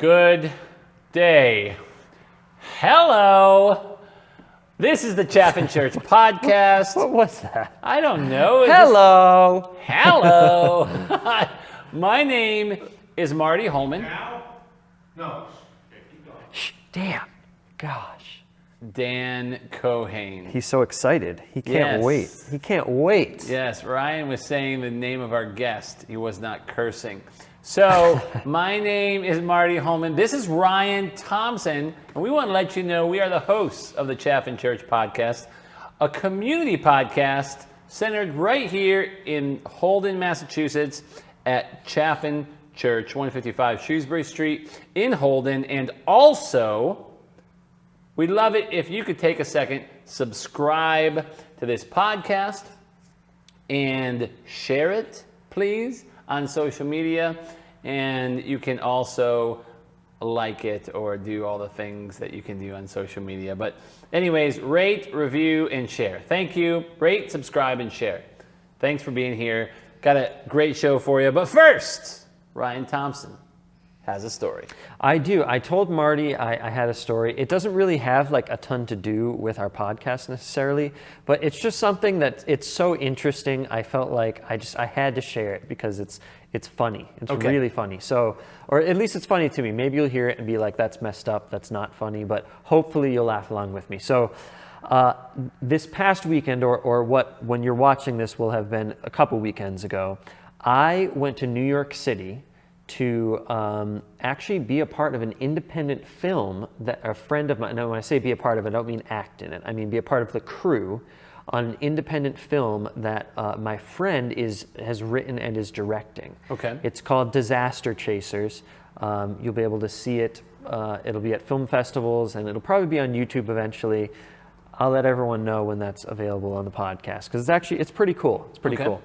Good day. Hello. This is the Chaffin Church podcast. What was that? I don't know. Hello. Hello. My name is Marty Holman. Now? No. Okay, keep going. Shh, damn. Gosh. Dan Cohane. He's so excited. He can't Yes. wait. He can't wait. Yes, Ryan was saying the name of our guest. He was not cursing. So, my name is Marty Holman. This is Ryan Thompson, and we want to let you know we are the hosts of the Chaffin Church podcast, a community podcast centered right here in Holden, Massachusetts at Chaffin Church, 155 Shrewsbury Street in Holden. And also, we'd love it if you could take a second, subscribe to this podcast, and share it, please, on social media. And you can also like it or do all the things that you can do on social media. But anyways, rate, review, and share. Thank you. Rate, subscribe, and share. Thanks for being here. Got a great show for you. But first, Ryan Thompson has a story. I do. I told Marty I had a story. It doesn't really have like a ton to do with our podcast necessarily, but it's just something that it's so interesting. I felt like I had to share it because it's funny. It's Okay. really funny. So, or at least it's funny to me. Maybe you'll hear it and be like, that's messed up. That's not funny, but hopefully you'll laugh along with me. So, this past weekend or when you're watching this will have been a couple weekends ago, I went to New York City to actually be a part of an independent film that a friend of mine, now when I say be a part of it, I don't mean act in it, I mean be a part of the crew on an independent film that my friend has written and is directing. Okay. It's called Disaster Chasers. You'll be able to see it. It'll be at film festivals and it'll probably be on YouTube eventually. I'll let everyone know when that's available on the podcast because it's pretty cool. It's pretty Okay. cool.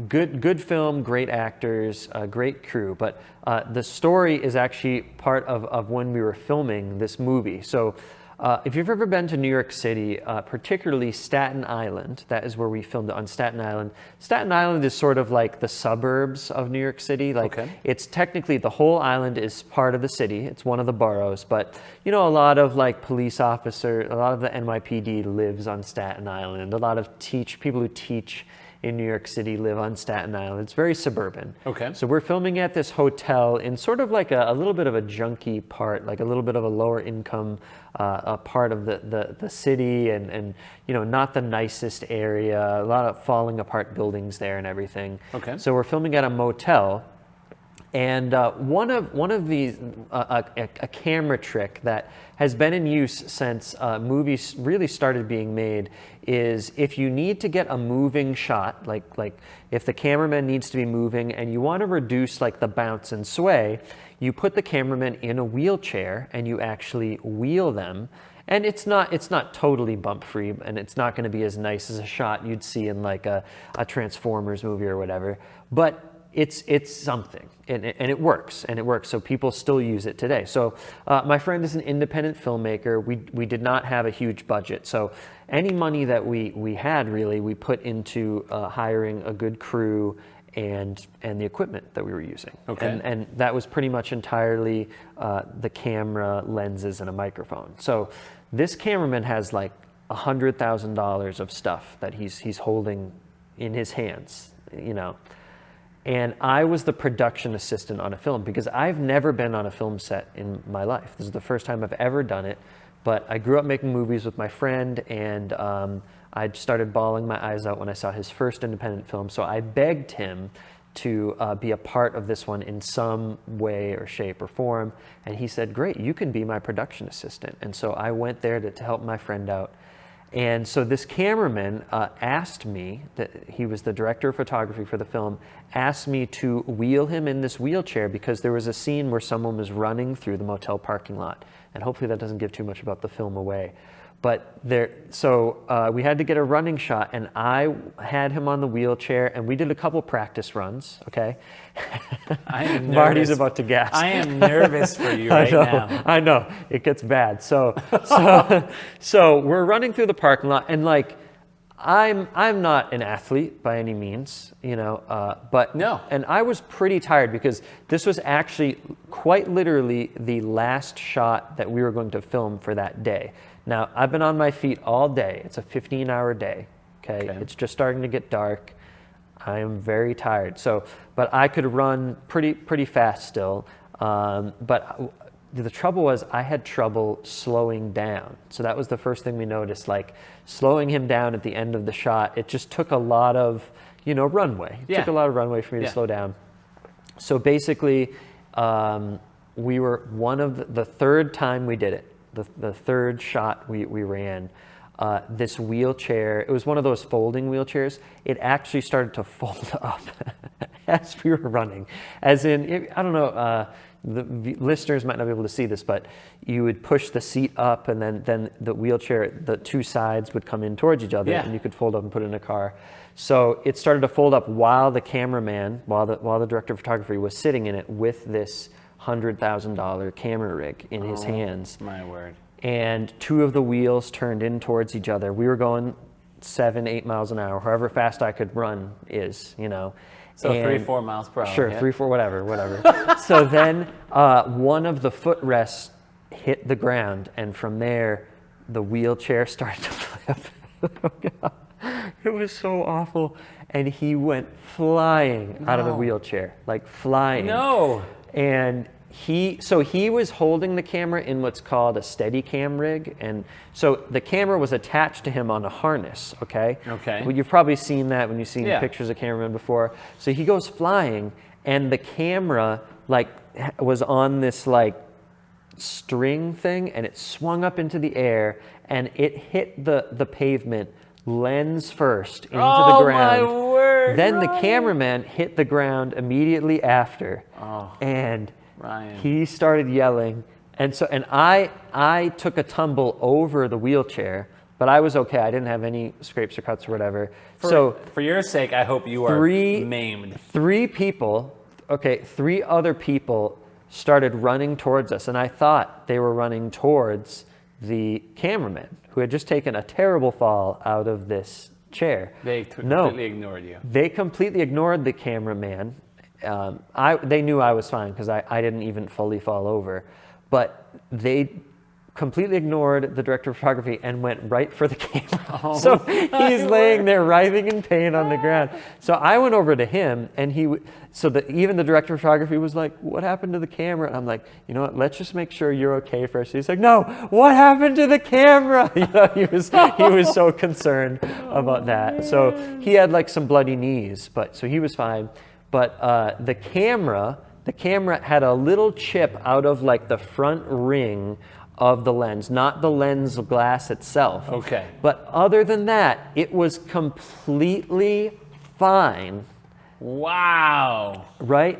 Good film, great actors, great crew. But the story is actually part of when we were filming this movie. So if you've ever been to New York City, particularly Staten Island, that is where we filmed it, on Staten Island. Staten Island is sort of like the suburbs of New York City. Like Okay. it's technically the whole island is part of the city. It's one of the boroughs, but you know, a lot of like police officers, a lot of the NYPD lives on Staten Island. A lot of people who teach in New York City live on Staten Island. It's very suburban. Okay. So we're filming at this hotel in sort of like a little bit of a junky part, like a little bit of a lower income a part of the city and you know, not the nicest area, a lot of falling apart buildings there and everything. Okay. So we're filming at a motel. And one of these, a camera trick that has been in use since movies really started being made is if you need to get a moving shot, like if the cameraman needs to be moving and you want to reduce like the bounce and sway, you put the cameraman in a wheelchair and you actually wheel them. And it's not totally bump free, and it's not going to be as nice as a shot you'd see in like a Transformers movie or whatever, but it's something, and it works, so people still use it today. So my friend is an independent filmmaker. We did not have a huge budget, so any money that we had really we put into hiring a good crew and the equipment that we were using. Okay. And that was pretty much entirely the camera, lenses, and a microphone. So this cameraman has like $100,000 of stuff that he's holding in his hands, you know. And I was the production assistant on a film because I've never been on a film set in my life. This is the first time I've ever done it. But I grew up making movies with my friend, and I started bawling my eyes out when I saw his first independent film. So I begged him to be a part of this one in some way or shape or form. And he said, great, you can be my production assistant. And so I went there to help my friend out. And so this cameraman asked me, that he was the director of photography for the film, asked me to wheel him in this wheelchair because there was a scene where someone was running through the motel parking lot. And hopefully that doesn't give too much about the film away. But we had to get a running shot, and I had him on the wheelchair, and we did a couple practice runs, okay? I am nervous. Marty's about to gasp. I am nervous for you right now. I know, it gets bad. So we're running through the parking lot, and like, I'm not an athlete by any means, but No. And I was pretty tired because this was actually quite literally the last shot that we were going to film for that day. Now, I've been on my feet all day. It's a 15-hour day. Okay, it's just starting to get dark. I am very tired. But I could run pretty fast still. But the trouble was I had trouble slowing down. So that was the first thing we noticed, like slowing him down at the end of the shot. It just took a lot of, runway. It took a lot of runway for me to slow down. So basically, we were the third time we did it, the third shot we ran, this wheelchair, it was one of those folding wheelchairs. It actually started to fold up as we were running. As in, I don't know, the listeners might not be able to see this, but you would push the seat up and then the wheelchair, the two sides would come in towards each other and you could fold up and put it in a car. So it started to fold up while the cameraman, while the director of photography was sitting in it with this $100,000 camera rig in his hands. My word. And two of the wheels turned in towards each other. We were going 7-8 miles an hour, however fast I could run is, So 3-4 miles per hour. Sure, 3-4, whatever. So then one of the footrests hit the ground, and from there, the wheelchair started to flip. Oh, God. It was so awful. And he went flying out of the wheelchair, like flying. No. And he was holding the camera in what's called a Steadicam rig, and so the camera was attached to him on a harness. Okay. Well, you've probably seen that when you've seen pictures of cameramen before. So he goes flying, and the camera was on this string thing, and it swung up into the air, and it hit the pavement lens first into the ground. My word, then the cameraman hit the ground immediately after, and Ryan. he started yelling, and I took a tumble over the wheelchair, but I was okay. I didn't have any scrapes or cuts or whatever. For your sake, I hope you are maimed. Three other people started running towards us, and I thought they were running towards the cameraman who had just taken a terrible fall out of this chair. They completely ignored you. They completely ignored the cameraman. They knew I was fine because I didn't even fully fall over, but they completely ignored the director of photography and went right for the camera. So he's laying there writhing in pain on the ground. So I went over to him, and even the director of photography was like, "What happened to the camera?" And I'm like, "You know what? Let's just make sure you're okay first." He's like, "No, what happened to the camera?" He was so concerned about that. So he had some bloody knees, so he was fine. But the camera had a little chip out of the front ring of the lens, not the lens glass itself. Okay. But other than that, it was completely fine. Wow. Right?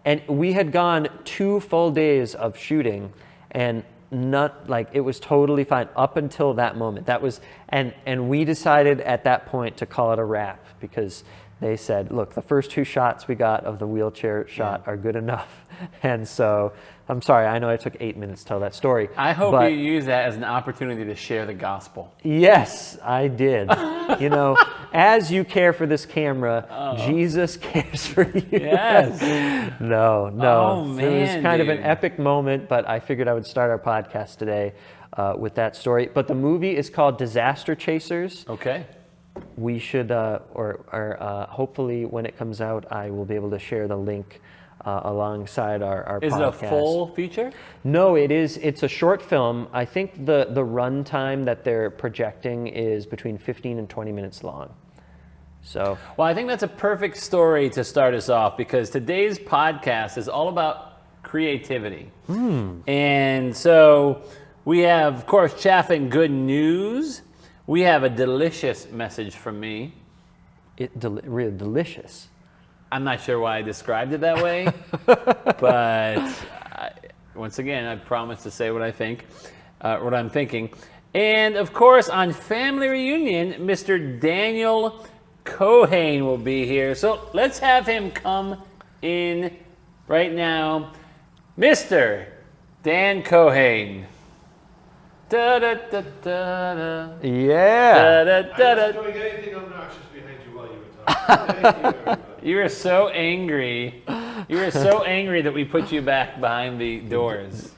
And we had gone 2 full days of shooting, and it was totally fine up until that moment. That was, and we decided at that point to call it a wrap because they said, "Look, the first 2 shots we got of the wheelchair shot are good enough." And so, I'm sorry, I know I took 8 minutes to tell that story. I hope you use that as an opportunity to share the gospel. Yes, I did. As you care for this camera, Jesus cares for you. Yes. No. Oh, man, it was kind of an dude. epic moment, but I figured I would start our podcast today with that story. But the movie is called Disaster Chasers. Okay. We should, hopefully when it comes out, I will be able to share the link alongside our podcast. Is it a full feature? No, it's a short film. I think the run time that they're projecting is between 15 and 20 minutes long. So, Well, I think that's a perfect story to start us off because today's podcast is all about creativity. And so we have, of course, Chaffin good news. We have a delicious message from me. Really delicious. I'm not sure why I described it that way, but once again, I promise to say what I think, what I'm thinking. And of course, on Family Reunion, Mr. Daniel Cohane will be here. So let's have him come in right now. Mr. Dan Cohane. Da, da, da, da, da. Yeah. Da, da, I da, wasn't da. doing anything obnoxious behind you while you were talking. Thank you, everybody. You were so angry. You were so angry that we put you back behind the doors.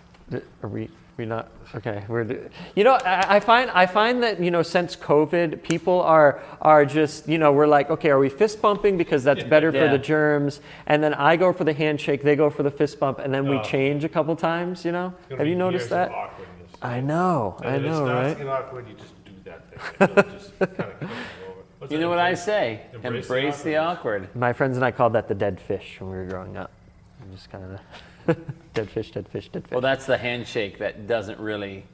Are we not okay? I find that since COVID, people are just we're like, okay, are we fist bumping because that's better for Yeah. the germs? And then I go for the handshake, they go for the fist bump, and then we change a couple times. It's gonna Have you be noticed years of that? awkwardness. I know, And if it starts right? to get awkward, you just do that thing. And it'll just kind of come over. What's You that know what I embrace? say? Embrace the Embrace the awkward. My friends and I called that the dead fish when we were growing up. I'm just kind of dead fish, dead fish, dead fish. Well, that's the handshake that doesn't really.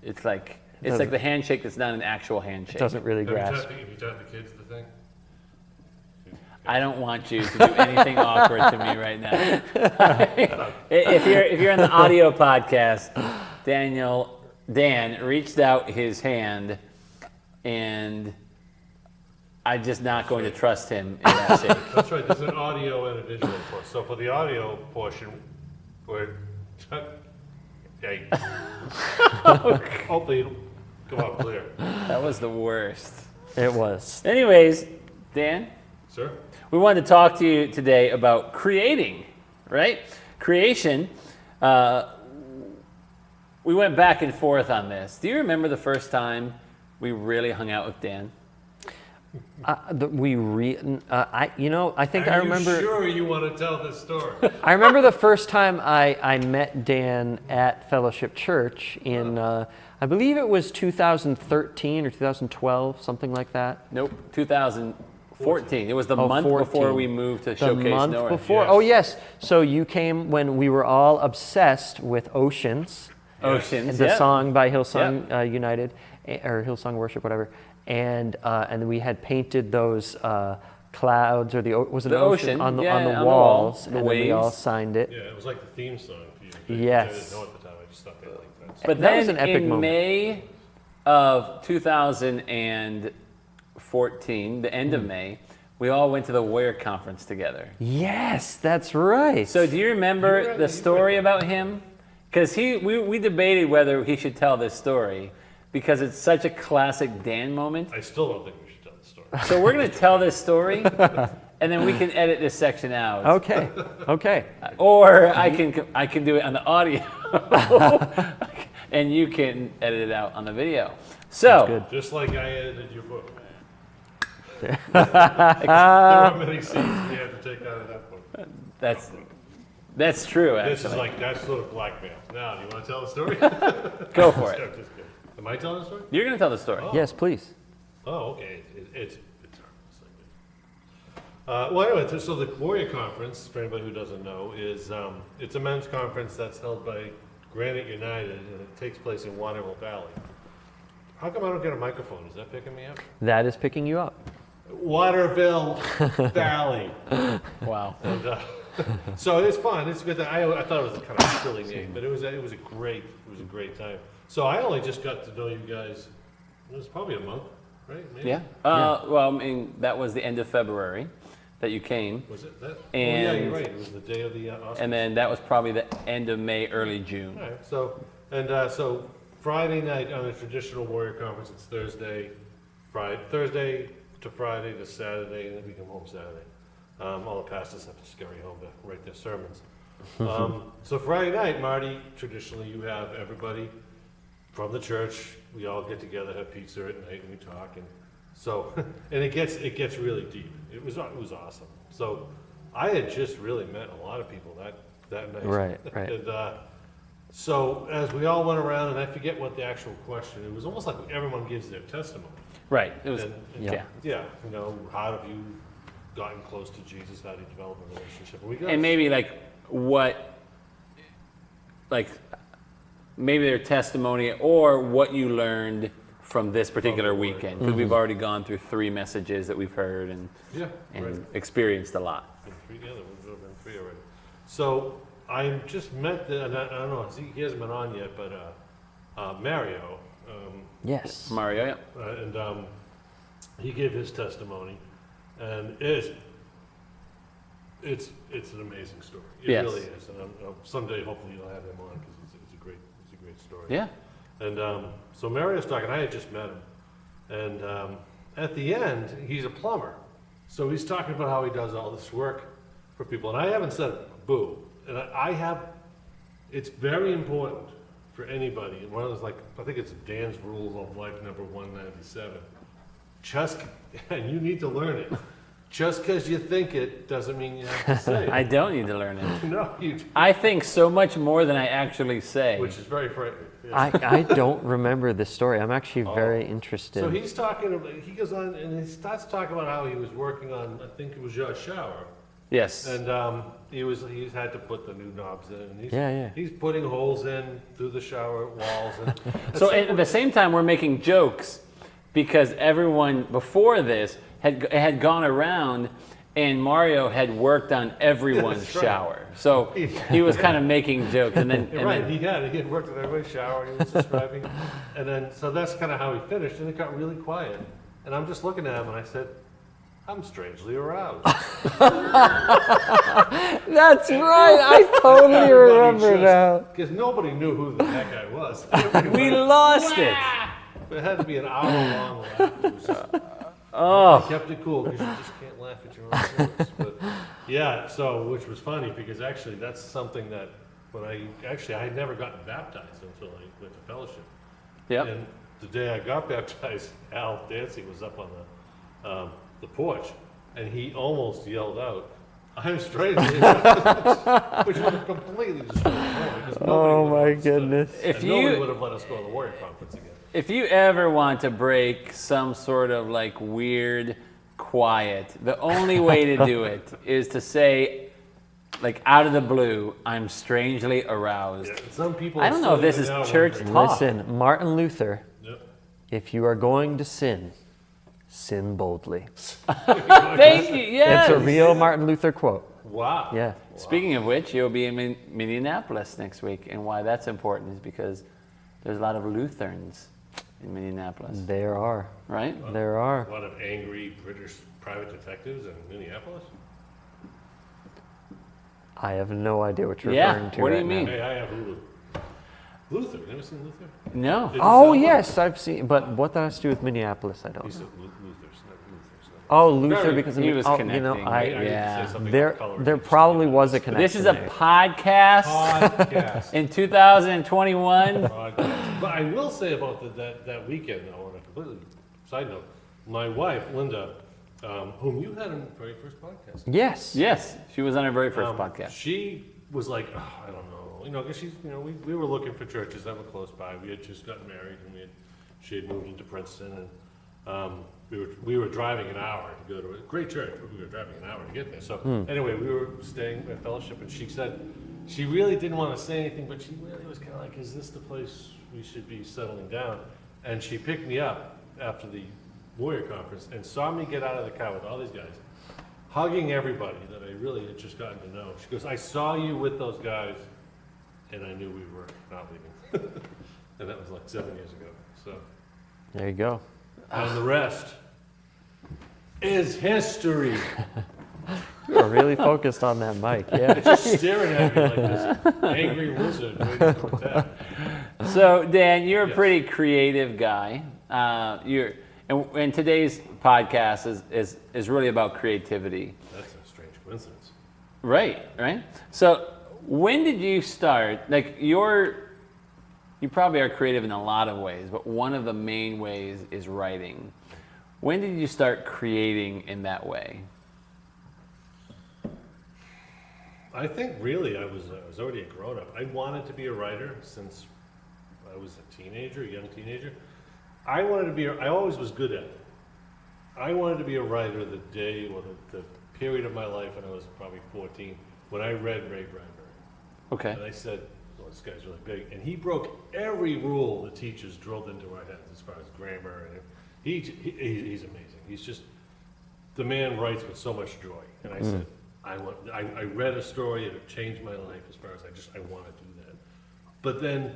It's like the handshake that's not an actual handshake. Doesn't really grasp. Have you taught the kids the thing? I don't want you to do anything awkward to me right now. If you're in the audio podcast, Dan reached out his hand, and I'm just not going to trust him in that shake. That's right, there's an audio and a visual portion. So for the audio portion, where hey, hopefully it'll come out clear. That was the worst. It was. Anyways, Dan, Sir? we wanted to talk to you today about creating, right? Creation. We went back and forth on this. Do you remember the first time we really hung out with Dan? I think I remember. Are you sure you want to tell this story? I remember the first time I met Dan at Fellowship Church in, I believe it was 2013 or 2012, something like that. Nope, 2014. It was the month 14. before we moved to The Showcase month North. before. Yes. Oh yes. So you came when we were all obsessed with Oceans, Oceans, the yeah. song by Hillsong United or Hillsong Worship, whatever. And we had painted those clouds or was it The an ocean ocean, on the yeah, on the walls, wall, the and then we all waves. signed it. Yeah, it was like the theme song for you. Yes. I didn't know at the time, I just thought they liked that. But That then was an epic in moment. May of 2014, the end of May, we all went to the Warrior Conference together. Yes, that's right. So do you remember the story about him? Because we debated whether he should tell this story because it's such a classic Dan moment. I still don't think we should tell the story. So we're going to tell this story, and then we can edit this section out. Okay. Or I can do it on the audio, and you can edit it out on the video. So good. Just like I edited your book. There were many scenes we had to take out of that book. that's true. This Actually, is that's sort of blackmail. Now, do you want to tell the story? go for it. Just kidding. Am I telling the story? You're going to tell the story. Yes, please. Oh, okay. It's harmless. Well, anyway, so the Warrior Conference, for anybody who doesn't know, is it's a men's conference that's held by Granite United, and it takes place in Waterville Valley. How come I don't get a microphone? Is that picking me up? That is picking you up. Waterville Valley. Wow. And, so it's fun. It's good. I thought it was a kind of silly name, but it was a great time. So I only just got to know you guys. It was probably a month, right? Maybe? Yeah. Well, I mean, that was the end of February that you came, Was it that? And- oh yeah, you're right. It was the day of the Oscars. and then that was probably the end of May, early June. All right. So Friday night on a traditional Warrior Conference, it's Thursday to Friday to Saturday, and then we come home Saturday. All the pastors have to scurry home to write their sermons. So Friday night, Marty, traditionally you have everybody from the church. We all get together, have pizza at night, and we talk. And so, and it gets really deep. It was awesome. So I had just really met a lot of people that night. Right. And so as we all went around, and I forget what the actual question. It was almost like everyone gives their testimony. Right. It was. And- Yeah. Yeah, how have you gotten close to Jesus? How do you develop a relationship? And we got And maybe maybe their testimony or what you learned from this particular weekend, because we've already gone through 3 messages that we've heard and right. experienced a lot. Been 3 together. We've been 3 already. So I just met and I don't know. He hasn't been on yet, but Mario. Yes. Mario, yeah. And he gave his testimony, and it's an amazing story. It Yes. really is. And someday, hopefully, you'll have him on because it's a great story. Yeah. And so Mario's talking, I had just met him. And at the end, he's a plumber. So he's talking about how he does all this work for people. And I haven't said boo. And it's very important for anybody. And one of those, like, I think it's Dan's Rules of Life number 197. And you need to learn it. Just because you think it doesn't mean you have to say it. I don't need to learn it. No, you do. I think so much more than I actually say. Which is very frightening. Yes. I don't remember this story. I'm actually very interested. So he's talking about, he goes on and he starts talking about how he was working on, I think it was your shower. Yes. And he's had to put the new knobs in. And he's putting holes in through the shower walls. And So at the same time, we're making jokes because everyone before this had gone around and Mario had worked on everyone's That's right. shower. So he was kind of making jokes. And then, he had worked on everybody's shower. He was describing. And then, so that's kind of how he finished. And it got really quiet. And I'm just looking at him and I said, I'm strangely aroused. That's right. I totally remember now. Because nobody knew who that guy was. we lost it. It had to be an hour-long laugh. It was just, Oh. I kept it cool because you just can't laugh at your own jokes. But yeah, so which was funny because actually that's something that when I had never gotten baptized until I went to fellowship. Yep. And the day I got baptized, Al Dancy was up on the porch, and he almost yelled out, "I'm straight," which would have completely destroyed the moment. Oh my goodness. Nobody would have let us go to the Warrior Conference again. If you ever want to break some sort of like weird quiet, the only way to do it is to say, like out of the blue, I'm strangely aroused. Yeah, some people. I don't know if this is church talk. Listen, Martin Luther, Yep. if you are going to sin, sin boldly. Thank you. Yes. It's a real Martin Luther quote. Wow. Yeah. Speaking of which, you'll be in Minneapolis next week, and why that's important is because there's a lot of Lutherans in Minneapolis, There are. right? There are. A lot of angry British private detectives in Minneapolis. I have no idea what you're Yeah, referring to what do you right mean? now. Hey, I have Hulu. Luther, never seen Luther? No. Did it Oh sound yes, I've seen. But what that has to do with Minneapolis, I He don't said know. Luther's, not Luther's. Oh, Luther, Very- because of he was oh, connecting. you know, I Yeah. need to say something there about color. there probably was a connection. This is a there. podcast podcast. in 2021. Podcast. But I will say about that weekend, though, on a completely side note, my wife, Linda, whom you had on the very first podcast. Yes. Yes, she was on our very first podcast. She was like, oh, I don't know, because she's, we were looking for churches that were close by. We had just gotten married, and she had moved into Princeton, and we were driving an hour to go to a great church, but we were driving an hour to get there. So anyway, we were staying at fellowship, and she said she really didn't want to say anything, but she really was kind of like, is this the place we should be settling down? And she picked me up after the Warrior Conference and saw me get out of the car with all these guys, hugging everybody that I really had just gotten to know. She goes, I saw you with those guys, and I knew we were not leaving. And that was like 7 years ago. So, There you go. and the rest is history. You are really focused on that mic. Yeah. Just staring at me like this angry wizard waiting to attack. So Dan, you're a Yes. pretty creative guy. And today's podcast is really about creativity. That's a strange coincidence. Right. So when did you start? Like you probably are creative in a lot of ways, but one of the main ways is writing. When did you start creating in that way? I think really I was already a grown-up. I wanted to be a writer since I was a young teenager. I always was good at it. I wanted to be a writer the day or the period of my life when I was probably 14, when I read Ray Bradbury. Okay. And I said, well, this guy's really big. And he broke every rule the teachers drilled into our heads as far as grammar. And he's amazing. He's just, the man writes with so much joy. And I said, I read a story and it changed my life as far as I want to do that. But then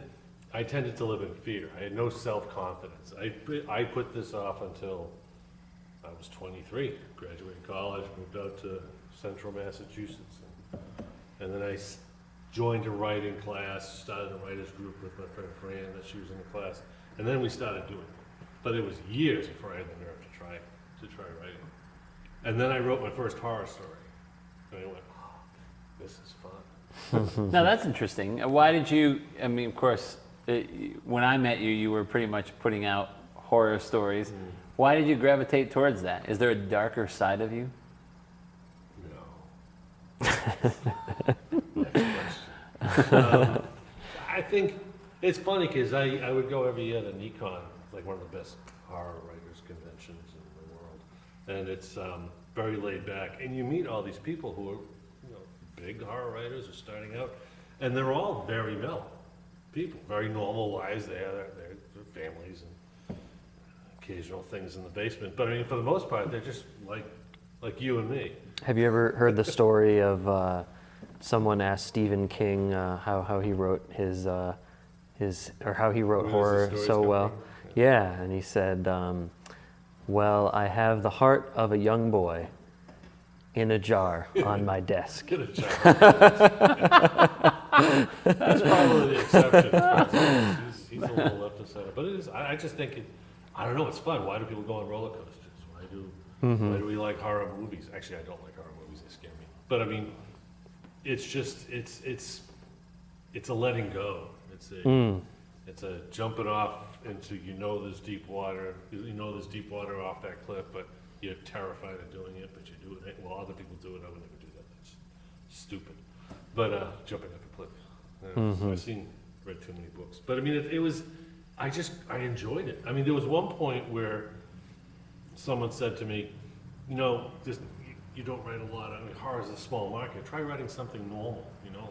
I tended to live in fear. I had no self-confidence. I put this off until I was 23, graduated college, moved out to central Massachusetts. And then I joined a writing class, started a writers group with my friend Fran that she was in the class, and then we started doing it. But it was years before I had the nerve to try writing. And then I wrote my first horror story, and I went, oh, this is fun. Now that's interesting. Why did you? I mean, of course, when I met you, you were pretty much putting out horror stories. Why did you gravitate towards that? Is there a darker side of you? No. Next question. I think it's funny because I would go every year to Nikon, like one of the best horror writers conventions in the world, and it's very laid back, and you meet all these people who are, big horror writers are starting out, and they're all very mellow people, very normal lives. They have their families and occasional things in the basement, but I mean, for the most part, they're just like you and me. Have you ever heard the story of someone asked Stephen King how he wrote his or how he wrote horror so well? Yeah, and he said, well, I have the heart of a young boy in a jar on my desk. In a jar. That's probably the exception. He's a little left of center, but it is. I just think I don't know. It's fun. Why do people go on roller coasters? Why do we like horror movies? Actually, I don't like horror movies. They scare me. But I mean, it's just it's a letting go. It's a jumping off into there's deep water. There's deep water off that cliff, but you're terrified of doing it, but you're doing it. Well, other people do it. I would never do that. That's stupid. But jumping off a cliff. So I've read too many books. But I mean, it was. I enjoyed it. I mean, there was one point where someone said to me, just you don't write a lot. I mean, horror is a small market. Try writing something normal.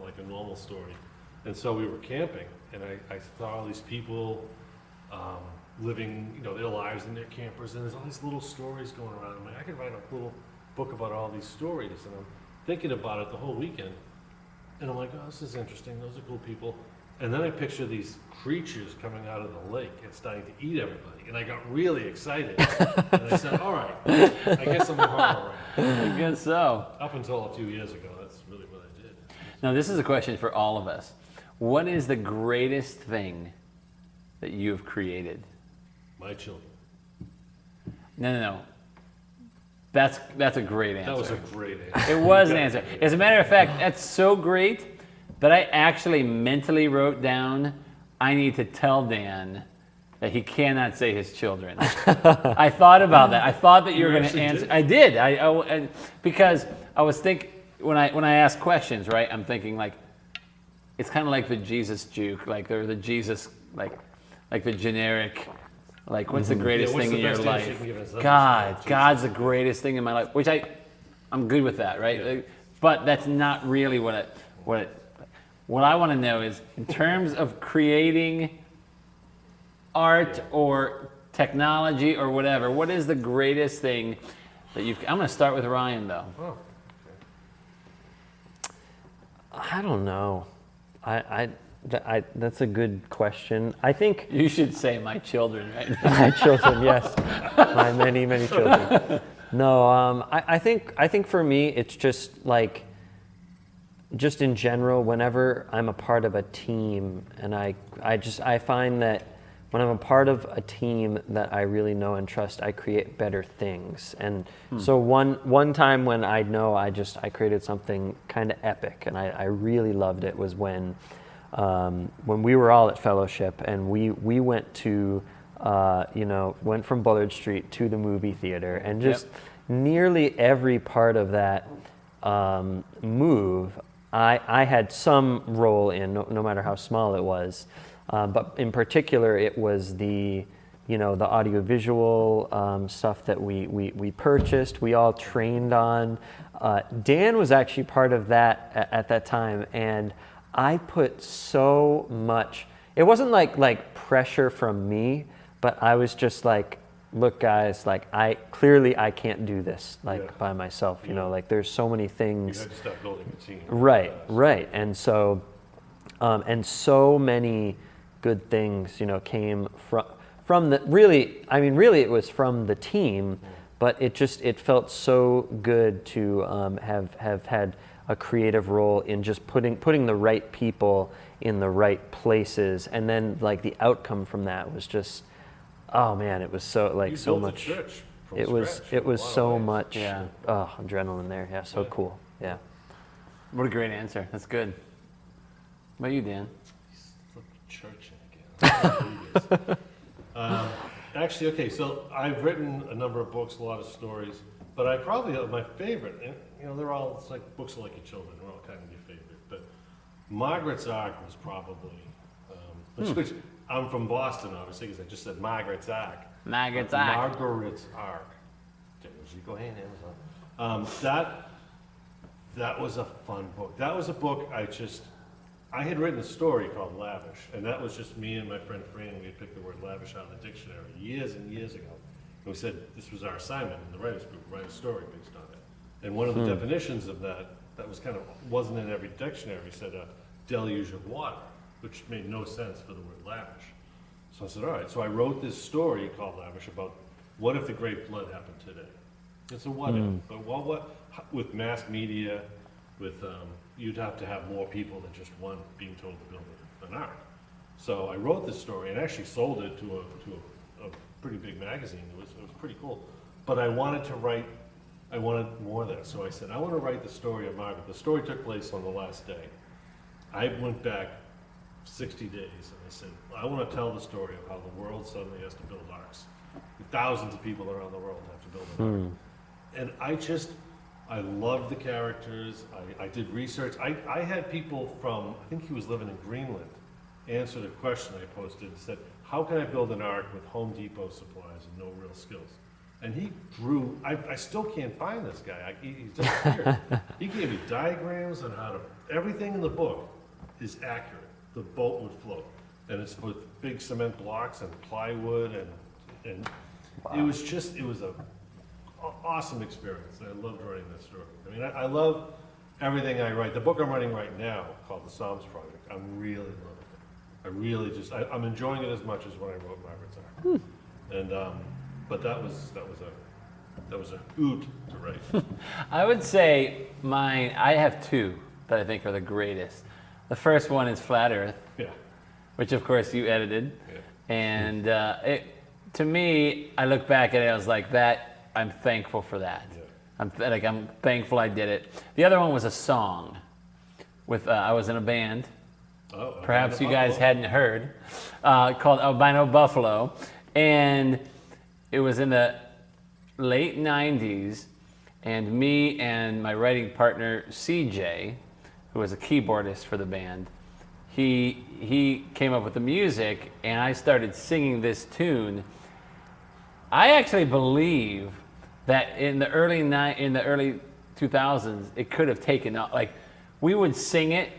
Like a normal story. And so we were camping, and I saw all these people living, their lives in their campers, and there's all these little stories going around. I'm like, I could write a little book about all these stories, and I'm thinking about it the whole weekend. And I'm like, oh, this is interesting. Those are cool people. And then I picture these creatures coming out of the lake and starting to eat everybody, and I got really excited. And I said, all right, I guess I'm a horror writer. I guess so. Up until a few years ago, that's really what I did. Now, this is a question for all of us. What is the greatest thing that you have created? My children. No. That's a great answer. That was a great answer. It was an answer. As a matter of fact, that's so great that I actually mentally wrote down, I need to tell Dan that he cannot say his children. I thought about that. I thought that you were going to answer. Did? I did. Because I was thinking, when I ask questions, right, I'm thinking like, it's kind of like the Jesus juke, like the Jesus, like the generic, like what's the greatest what's thing the in your best answer you life? can give us? God's the greatest thing in my life, which I'm good with that, right? Yeah. But that's not really what I want to know is, in terms of creating art or technology or whatever, what is the greatest thing that I'm going to start with Ryan, though. Oh, okay. I don't know. That's a good question. I think You should say my children right now. my children, yes, my many children. No, I think for me it's just like, just in general, whenever I'm a part of a team, and I find that when I'm a part of a team that I really know and trust, I create better things. And so one time when I created something kind of epic, and I really loved it, was when we were all at Fellowship, and we went to went from Bullard Street to the movie theater, and just nearly every part of that move I had some role in, no matter how small it was. But in particular, it was the audiovisual stuff that we purchased, we all trained on. Dan was actually part of that at that time, and I put so much, it wasn't like pressure from me, but I was just like, look guys, like I can't do this by myself, like there's so many things. You had to start building a team. Right. And so many good things, came from the, really it was from the team, but it felt so good to have had a creative role in just putting the right people in the right places, and then like the outcome from that was just, oh man, it was so like You so built a much. church from It was scratch in a lot of so ways. much Yeah. adrenaline there. Yeah, so Yeah. cool. Yeah. What a great answer. That's good. What about you, Dan? Church again. Actually, okay, so I've written a number of books, a lot of stories, but I probably have my favorite, and they're all, it's like books are like your children, they're all kind of your favorite, but Margaret's Ark was probably, which I'm from Boston, obviously, because I just said Margaret's Ark. Margaret's But Ark. Margaret's Ark. You go ahead, Amazon. That was a fun book. That was a book I had written a story called Lavish, and that was just me and my friend Fran. We had picked the word lavish out of the dictionary years and years ago. And we said this was our assignment in the writers group, write a story based on it. And one of the definitions of that was wasn't in every dictionary, said a deluge of water, which made no sense for the word lavish. So I said, all right. So I wrote this story called Lavish about what if the Great Flood happened today? It's a what if. But what with mass media, with you'd have to have more people than just one being told to build an ark. So I wrote this story and actually sold it to a pretty big magazine. It was pretty cool. But I wanted more of that. So I said, I want to write the story of Margaret. The story took place on the last day. I went back 60 days and I said, I want to tell the story of how the world suddenly has to build arks. Thousands of people around the world have to build an ark. And I loved the characters. I did research. I had people from, I think he was living in Greenland, answered a question I posted and said, how can I build an ark with Home Depot supplies and no real skills? And he drew, I still can't find this guy. He's disappeared. He gave me diagrams on how to, everything in the book is accurate. The boat would float. And it's with big cement blocks and plywood and it was a awesome experience. I loved writing that story. I mean, I love everything I write. The book I'm writing right now, called The Psalms Project, I'm really loving it. I really I'm enjoying it as much as when I wrote Margaret's Ark. And but that was a hoot to write. I would say mine, I have two that I think are the greatest. The first one is Flat Earth, Yeah. which of course you edited. Yeah. And to me, I look back at it, I was like, I'm thankful for that. Yeah. I'm thankful I did it. The other one was a song. I was in a band. Oh, Perhaps you Albino guys Buffalo. hadn't heard, called Albino Buffalo. And it was in the late 90s, and me and my writing partner, CJ, who was a keyboardist for the band, he came up with the music, and I started singing this tune. I actually believe that in the early 2000s, it could have taken off. Like, we would sing it.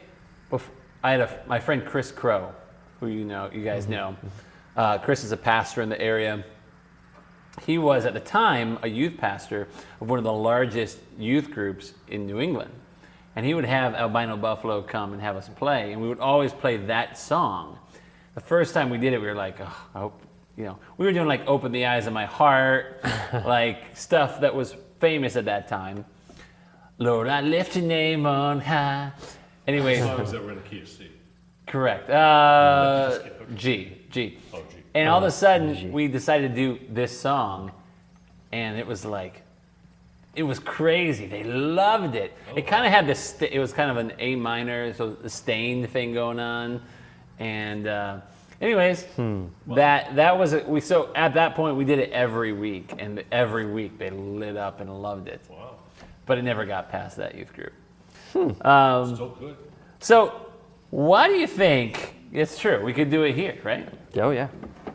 I had my friend Chris Crow, who you guys know. Chris is a pastor in the area. He was, at the time, a youth pastor of one of the largest youth groups in New England. And he would have Albino Buffalo come and have us play, and we would always play that song. The first time we did it, we were like, oh, I hope, we were doing like Open the Eyes of My Heart, like stuff that was famous at that time. Lord, I lift your name on high. Anyways. Songs that were in the key of C. Correct. G. Oh, G. And all of a sudden, G. we decided to do this song, and it was like, it was crazy. They loved it. It kind of had this, it was kind of an A minor, so the stained thing going on. And anyways, that was, so at that point, we did it every week, and every week they lit up and loved it. Wow. But it never got past that youth group. So good. So, why do you think, it's true, we could do it here, right? Oh yeah.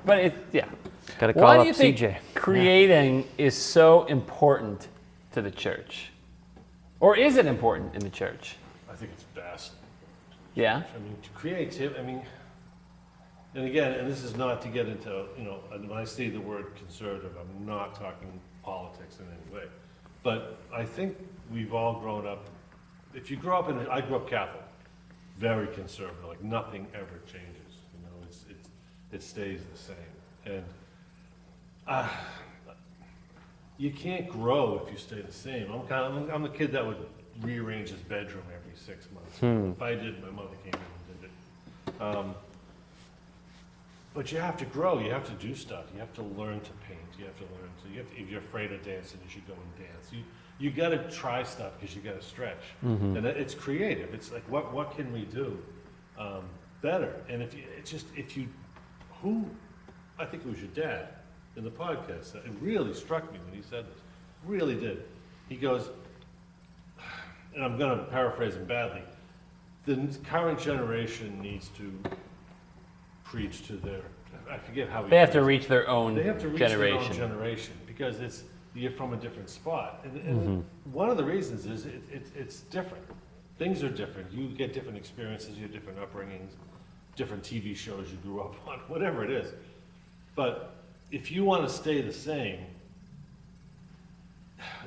But Gotta why call do up you think CJ. creating is so important to the church? Or is it important in the church? I think it's vast. Yeah? I mean, creative, and again, and this is not to get into, when I say the word conservative, I'm not talking politics in any way. But I think we've all grown up, if you grow up I grew up Catholic, very conservative, like nothing ever changes, it stays the same. And you can't grow if you stay the same. I'm the kid that would rearrange his bedroom every 6 months. If I did, my mother came in and did it. But you have to grow. You have to do stuff. You have to learn to paint. You have to learn to. If you're afraid of dancing, you should go and dance. You got to try stuff because you got to stretch. And it's creative. It's like what can we do better? And I think it was your dad in the podcast. It really struck me when he said this. Really did. He goes, and I'm going to paraphrase him badly. The current generation needs to preach to their, I forget how he They have to phrased it. reach their own They have to reach generation. their own generation because you're from a different spot. And one of the reasons is it's different. Things are different. You get different experiences, you have different upbringings, different TV shows you grew up on, whatever it is. But if you want to stay the same,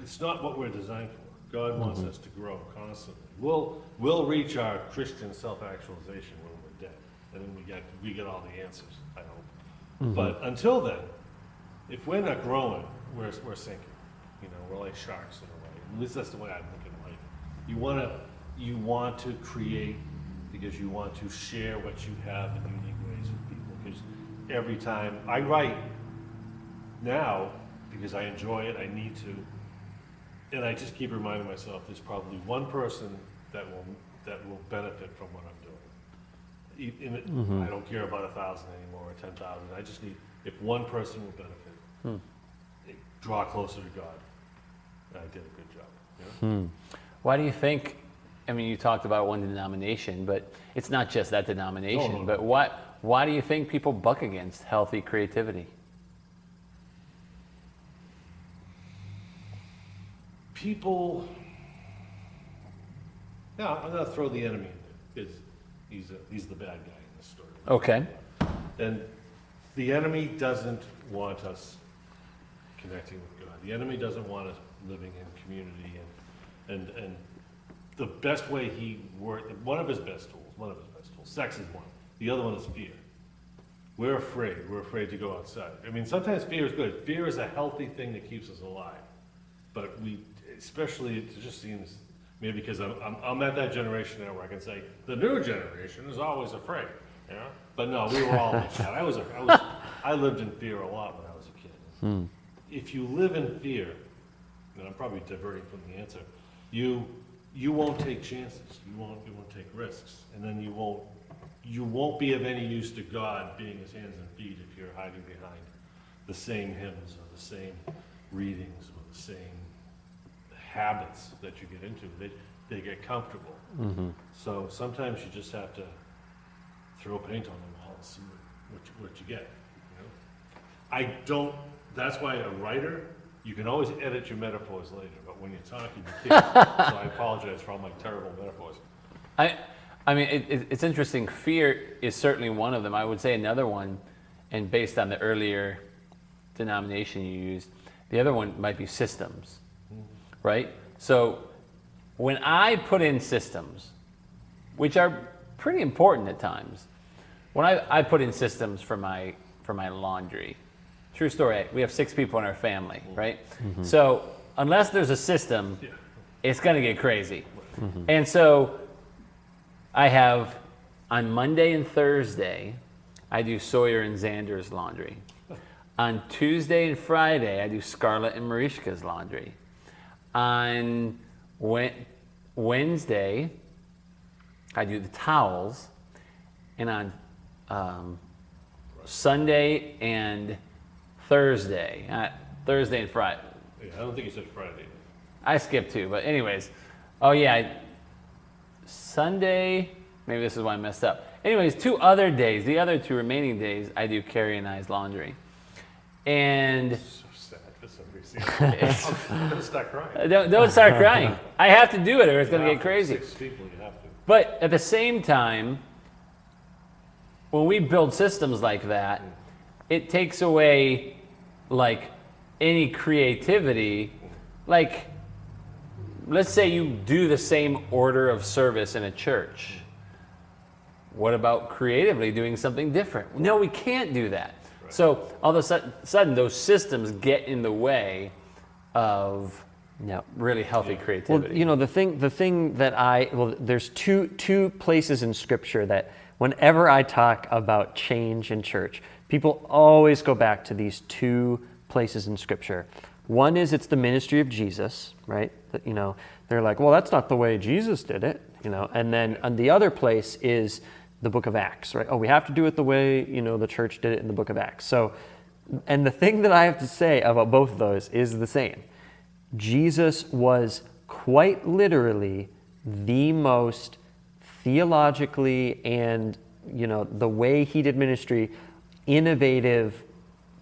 it's not what we're designed for. God wants us to grow constantly. We'll reach our Christian self-actualization when we're dead, and then we get all the answers, I hope. But until then, if we're not growing, we're sinking. You know, we're like sharks in a way. At least that's the way I look at life. You want to create because you want to share what you have in unique ways with people. Because every time I write now, because I enjoy it, I need to. And I just keep reminding myself there's probably one person that will benefit from what I'm doing. I don't care about 1,000 anymore or 10,000. I just need, if one person will benefit, draw closer to God. And I did a good job. You know? Why do you think, I mean, you talked about one denomination, but it's not just that denomination, No. but why do you think people buck against healthy creativity? People, now I'm going to throw the enemy in there. He's the bad guy in this story. Okay. And the enemy doesn't want us connecting with God. The enemy doesn't want us living in community, and the best way he worked, one of his best tools, sex is one. The other one is fear. We're afraid to go outside. I mean, sometimes fear is good. Fear is a healthy thing that keeps us alive. But especially it just seems, maybe because I'm at that generation now where I can say, the new generation is always afraid, you know? But no, we were all like that. I lived in fear a lot when I was a kid. If you live in fear, and I'm probably diverting from the answer, you won't take chances. You won't take risks, and then you won't be of any use to God being His hands and feet if you're hiding behind the same hymns or the same readings or the same habits that you get into. They get comfortable. So sometimes you just have to throw paint on the wall and see what you get. You know? That's why a writer, you can always edit your metaphors later, but when you're talking, you can't. So I apologize for all my terrible metaphors. I mean, it's interesting. Fear is certainly one of them. I would say another one, and based on the earlier denomination you used, the other one might be systems, right? So when I put in systems, which are pretty important at times, when I put in systems for my laundry, true story, we have 6 people in our family, right? So unless there's a system, it's going to get crazy. And so I have, on Monday and Thursday, I do Sawyer and Xander's laundry. On Tuesday and Friday, I do Scarlett and Marishka's laundry. On Wednesday, I do the towels. And on Sunday and Thursday and Friday. Yeah, I don't think you said Friday. I skipped 2, but anyways. Oh yeah, Sunday, maybe this is why I messed up. Anyways, 2 other days, the other 2 remaining days, I do Carrie and I's laundry. And So sad for some reason. I'm going to start crying. don't start crying. I have to do it or it's going to get crazy. 6 people, you have to. But at the same time, when we build systems like that, it takes away like any creativity. Like, let's say you do the same order of service in a church. What about creatively doing something different? No, we can't do that. Right. So all of a sudden, those systems get in the way of Yeah. really healthy Well, creativity. the thing that there's two places in Scripture that whenever I talk about change in church, people always go back to these two places in Scripture. One is it's the ministry of Jesus, right? They're like, well, that's not the way Jesus did it, And then the other place is the book of Acts, right? Oh, we have to do it the way, the church did it in the book of Acts. So, and the thing that I have to say about both of those is the same. Jesus was quite literally the most theologically and, the way he did ministry, innovative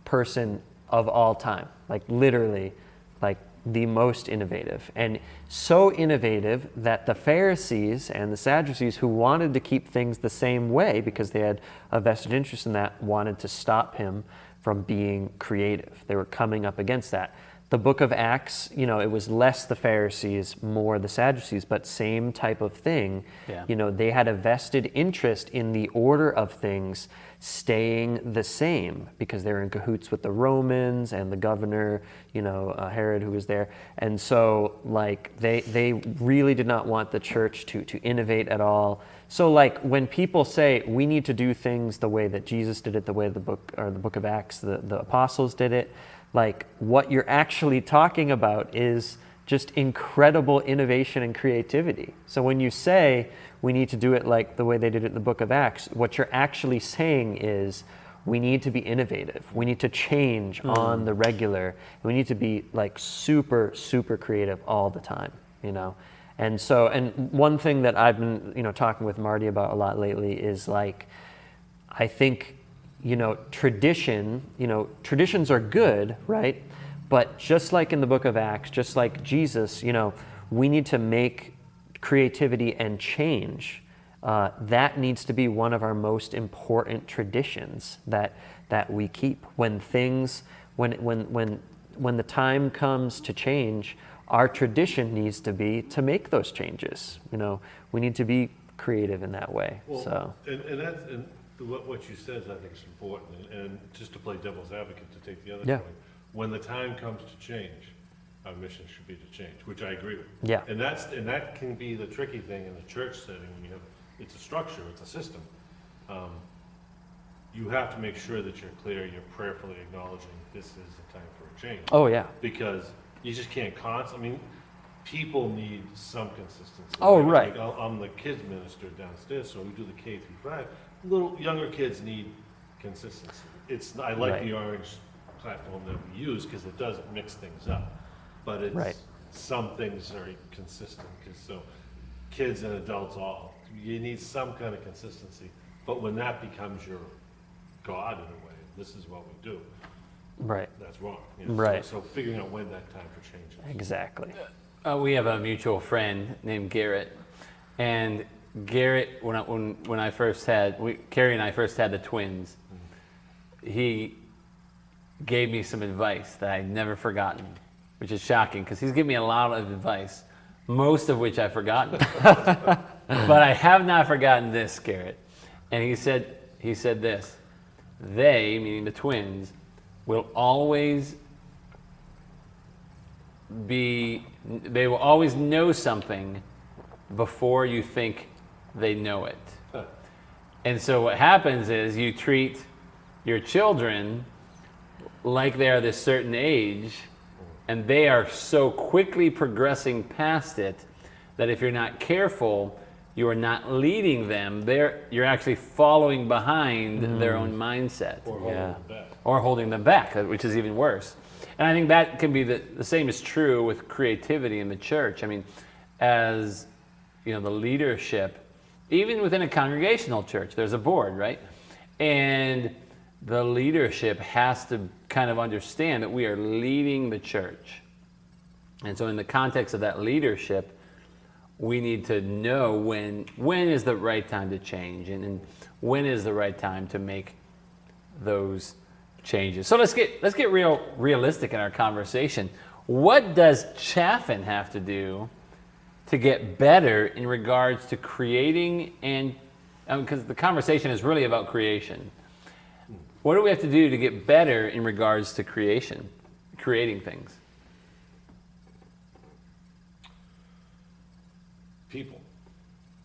person of all time. Like literally, like the most innovative. And so innovative that the Pharisees and the Sadducees, who wanted to keep things the same way because they had a vested interest in that, wanted to stop him from being creative. They were coming up against that. The book of Acts, it was less the Pharisees, more the Sadducees, but same type of thing. Yeah. They had a vested interest in the order of things staying the same because they were in cahoots with the Romans and the governor, Herod, who was there. And so, they really did not want the church to innovate at all. So, when people say we need to do things the way that Jesus did it, the way the book of Acts, the apostles did it, what you're actually talking about is just incredible innovation and creativity. So when you say we need to do it like the way they did it in the book of Acts, what you're actually saying is we need to be innovative. We need to change on the regular. We need to be super, super creative all the time, And so, and one thing that I've been, talking with Marty about a lot lately is I think, traditions are good, right? But just like in the book of Acts, just like Jesus, we need to make creativity and change. That needs to be one of our most important traditions that we keep. When the time comes to change, our tradition needs to be to make those changes. We need to be creative in that way. Well, and what you said, I think, is important. And just to play devil's advocate, to take the other point, when the time comes to change, our mission should be to change, which I agree with. Yeah. And that can be the tricky thing in the church setting. When it's a structure, it's a system. You have to make sure that you're clear, you're prayerfully acknowledging this is the time for a change. Oh yeah. Because you just can't people need some consistency. Oh, right. I'm the kids minister downstairs, so we do the K through 5. Little younger kids need consistency. I like the orange platform that we use because it does mix things up, but some things are consistent. So kids and adults you need some kind of consistency. But when that becomes your God in a way, this is what we do. Right. That's wrong. Right. So figuring out when that time for change is. Exactly. We have a mutual friend named Garrett, and Garrett, when I first had Carrie and I first had the twins, he gave me some advice that I'd never forgotten, which is shocking because he's given me a lot of advice, most of which I've forgotten, but I have not forgotten this, Garrett. And he said this: they, meaning the twins, will always they will always know something before you think they know it. And so what happens is you treat your children like they are this certain age, and they are so quickly progressing past it that if you're not careful, you are not leading them. You're actually following behind their own mindset. Or holding them back. Or holding them back, which is even worse. And I think that can be the same is true with creativity in the church. As the leadership, even within a congregational church, there's a board, right? And the leadership has to kind of understand that we are leading the church. And so in the context of that leadership, we need to know when is the right time to change and when is the right time to make those changes. So let's get realistic in our conversation. What does Chaffin have to do to get better in regards to creating because the conversation is really about creation. What do we have to do to get better in regards to creating things? people,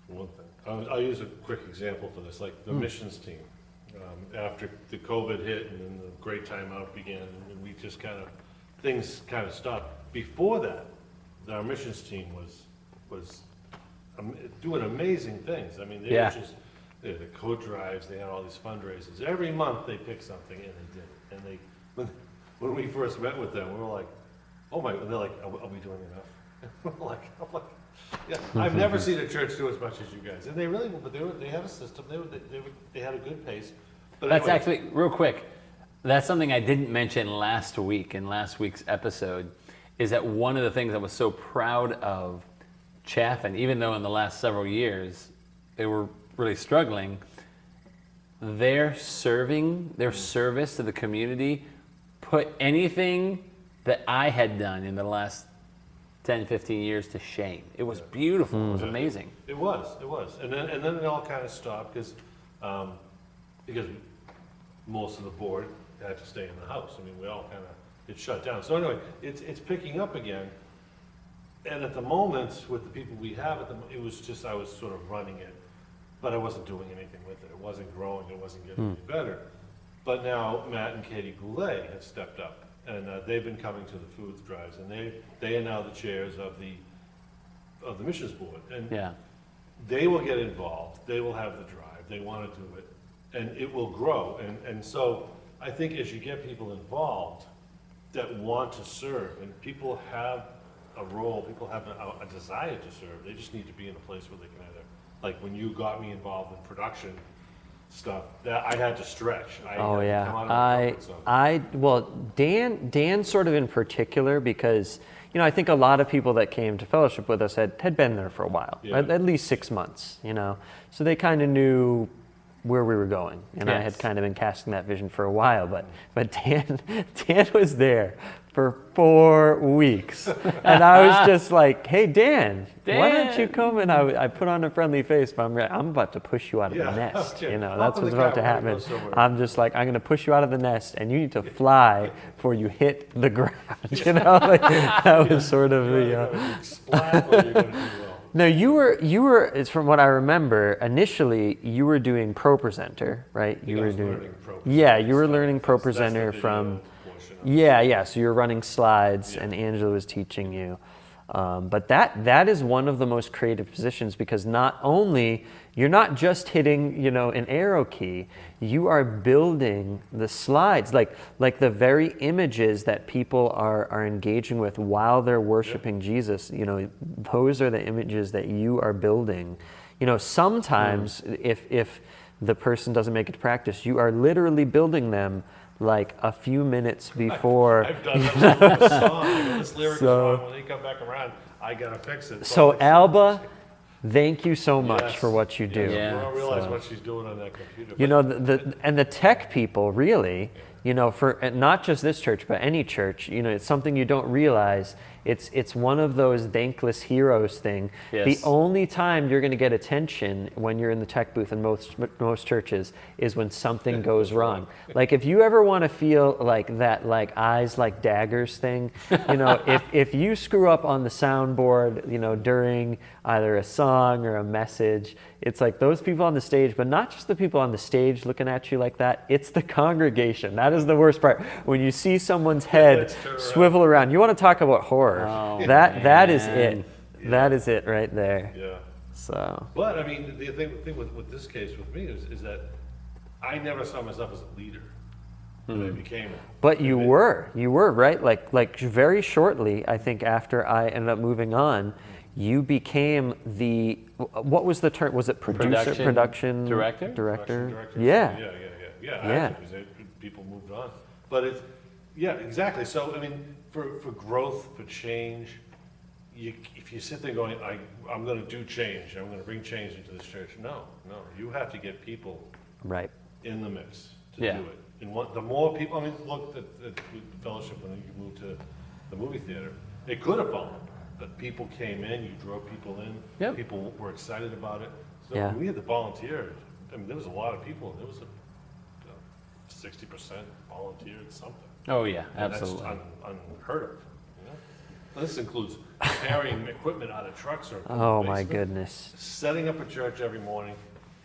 for one thing. I'll use a quick example for this, like the missions team. After the COVID hit and then the Great Time Out began, and we just things kind of stopped. Before that, our missions team was doing amazing things. I mean, they were just, they had the coat drives, they had all these fundraisers. Every month they picked something and they did it. And when we first met with them, we were like, oh my, and they're like, are we doing enough? I'm like, yeah, I've never seen a church do as much as you guys. And they really, but they had a system, they had a good pace. But That's anyway. actually, real quick, that's something I didn't mention last week in last week's episode, is that one of the things I was so proud of Chaffin, even though in the last several years they were really struggling, their service to the community put anything that I had done in the last 10, 15 years to shame. It was beautiful. It was amazing. It was. And then it all kind of stopped because most of the board had to stay in the house. I mean, we all kind of, it shut down. So anyway, it's picking up again. And at the moment, with the people we have, it was just, I was sort of running it, but I wasn't doing anything with it. It wasn't growing, it wasn't getting any better. But now Matt and Katie Goulet have stepped up, and they've been coming to the food drives, and they are now the chairs of the missions board. And they will get involved, they will have the drive, they want to do it, and it will grow. And so I think as you get people involved that want to serve, and people have a role, people have a desire to serve, they just need to be in a place where they can either, like when you got me involved in production stuff, that I had to stretch. Oh yeah, come out of my comfort zone. well, Dan sort of in particular, because I think a lot of people that came to fellowship with us had been there for a while, at least 6 months, so they kind of knew where we were going, and I had kind of been casting that vision for a while, but Dan was there for 4 weeks, and I was just like, hey Dan, why don't you come? And I put on a friendly face, but I'm about to push you out of the nest. Okay. That's what's about to happen. I'm just like, I'm gonna push you out of the nest, and you need to fly before you hit the ground. That was sort of the. Splat, or you're gonna do well. No, you were. It's from what I remember. Initially, you were doing ProPresenter, right? You were doing. You were learning ProPresenter from. Yeah. So you're running slides, and Angela was teaching you. But that is one of the most creative positions, because not only you're not just hitting an arrow key, you are building the slides, like the very images that people are engaging with while they're worshiping Jesus. Those are the images that you are building. Sometimes if the person doesn't make it to practice, you are literally building them like a few minutes before. I've done that with the song. This lyric is wrong. When they come back around, I gotta fix it. So Alba, thank you so much for what you do. You don't realize what she's doing on that computer. The tech people really, for not just this church but any church, it's something you don't realize. It's one of those thankless heroes thing. Yes. The only time you're going to get attention when you're in the tech booth in most churches is when something goes wrong. Like if you ever want to feel like that, like eyes like daggers thing, if you screw up on the soundboard, during either a song or a message, it's like those people on the stage, but not just the people on the stage looking at you like that. It's the congregation. That is the worst part. When you see someone's head swivel around, you want to talk about horror. Oh, that is it. Yeah. That is it right there. Yeah. So. But I mean, the thing with this case with me is that I never saw myself as a leader. And I became it. But you were right. Like very shortly, I think after I ended up moving on, you became the, what was the term? Was it producer, production director? Production director. Yeah. Yeah. Actually, people moved on. But it's, exactly. So I mean, for growth, for change, if you sit there going, I'm going to do change, I'm going to bring change into this church. No, you have to get people right in the mix to do it. And the more people, I mean, look at the fellowship when you moved to the movie theater. It could have fallen, but people came in, you drove people in, Yep. people were excited about it. So when we had the volunteers, I mean, there was a lot of people, and there was a 60% volunteered something. Oh yeah, And absolutely. that's unheard of. This includes carrying equipment out of trucks or Oh my basement, goodness. setting up a church every morning,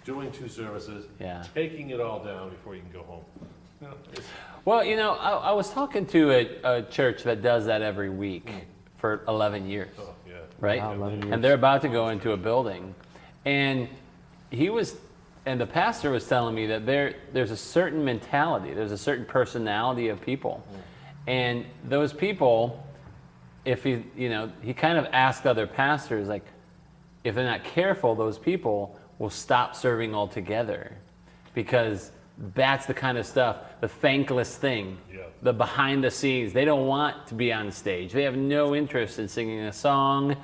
doing 2 services, Yeah. taking it all down before you can go home. You know, it's- Well, I was talking to a church that does that every week for 11 years, oh, yeah. right? Wow, 11 years. And they're about to go into a building. And the pastor was telling me that there's a certain mentality, there's a certain personality of people. And those people, if he kind of asked other pastors, like, if they're not careful, those people will stop serving altogether, because that's the kind of stuff, the thankless thing, the behind the scenes. They don't want to be on stage. They have no interest in singing a song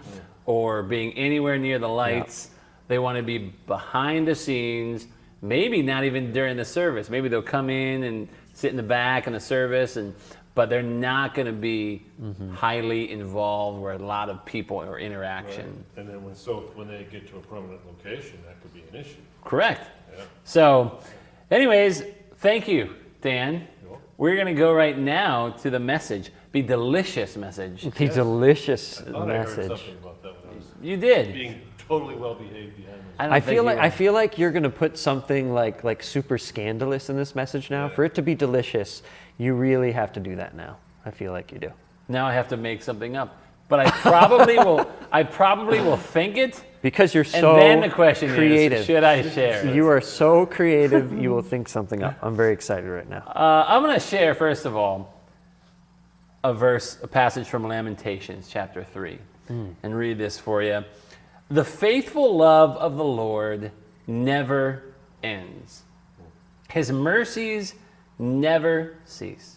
or being anywhere near the lights. They want to be behind the scenes, maybe not even during the service. Maybe they'll come in and sit in the back in the service, but they're not going to be highly involved where a lot of people or interaction. Right. And then when they get to a permanent location, that could be an issue. Correct. Yeah. So, anyways, thank you, Dan. You're welcome. We're going to go right now to the message, the delicious message. The delicious I thought I heard message. something about that when I was You did. being totally well behaved behind me. don't I think feel you like were. I feel like you're gonna put something like super scandalous in this message now. Yeah. For it to be delicious, you really have to do that now. I feel like you do. Now I have to make something up. But I probably will. I probably will think it, Because you're and so then the question creative. is, should I share it? You are so creative, you will think something up. I'm very excited right now. I'm going to share, first of all, a passage from Lamentations, chapter 3, and read this for you. The faithful love of the Lord never ends. His mercies never cease.